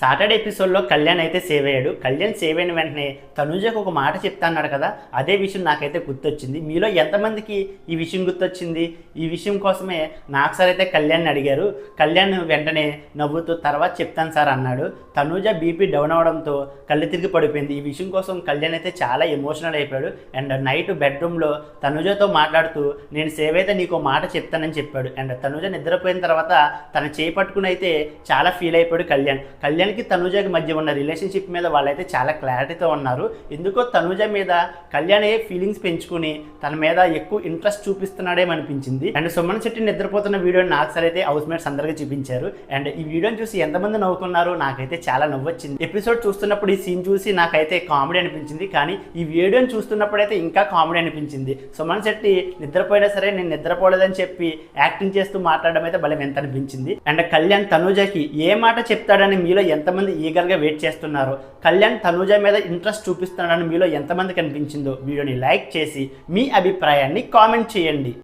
Saturday ఎపిసోడ్లో కళ్యాణ్ అయితే save అయ్యాడు. కళ్యాణ్ సేవ్ అయిన వెంటనే తనూజకు ఒక మాట చెప్తా అన్నాడు కదా, అదే విషయం నాకైతే గుర్తొచ్చింది. మీలో ఎంతమందికి ఈ విషయం గుర్తొచ్చింది? ఈ విషయం కోసమే నాకు సార్ అయితే కళ్యాణ్ని అడిగారు. కళ్యాణ్ వెంటనే నవ్వుతూ తర్వాత చెప్తాను సార్ అన్నాడు. తనూజ బీపీ డౌన్ అవడంతో కళ్ళు తిరిగి పడిపోయింది. ఈ విషయం కోసం కళ్యాణ్ అయితే చాలా ఎమోషనల్ అయిపోయాడు. అండ్ నైట్ బెడ్రూమ్లో తనూజతో మాట్లాడుతూ నేను సేవ్ అయితే నీకు మాట చెప్తానని చెప్పాడు. అండ్ తనూజ నిద్రపోయిన తర్వాత తన చేయి పట్టుకుని అయితే చాలా ఫీల్ అయిపోయాడు కళ్యాణ్కి తనూజకి మధ్య ఉన్న రిలేషన్షిప్ మీద వాళ్ళైతే చాలా క్లారిటీతో ఉన్నారు. ఎందుకో తనూజ మీద కళ్యాణ్ ఫీలింగ్స్ పెంచుకుని తన మీద ఎక్కువ ఇంట్రెస్ట్ చూపిస్తున్నాడేమనిపించింది. అండ్ సుమన్ శెట్టి నిద్రపోతున్న వీడియోని నాకు సార్ అయితే హౌస్ మేట్స్ అందరికీ చూపించారు. అండ్ ఈ వీడియోని చూసి ఎంతమంది నవ్వుకున్నారు? నాకైతే చాలా నవ్వొచ్చింది. ఎపిసోడ్ చూస్తున్నప్పుడు ఈ సీన్ చూసి నాకైతే కామెడీ అనిపించింది, కానీ ఈ వీడియోని చూస్తున్నప్పుడైతే ఇంకా కామెడీ అనిపించింది. సుమన్ శెట్టి నిద్రపోయినా సరే నేను నిద్రపోలేదని చెప్పి యాక్టింగ్ చేస్తూ మాట్లాడడం అయితే భలే వింత అనిపించింది. అండ్ కళ్యాణ్ తనూజకి ఏ మాట చెప్తాడని మీలో ఎంతమంది ఈగర్గా వెయిట్ చేస్తున్నారు? కళ్యాణ్ తనూజ మీద ఇంట్రెస్ట్ చూపిస్తున్నాడని మీలో ఎంతమంది కనిపించిందో వీడియోని లైక్ చేసి మీ అభిప్రాయాన్ని కామెంట్ చేయండి.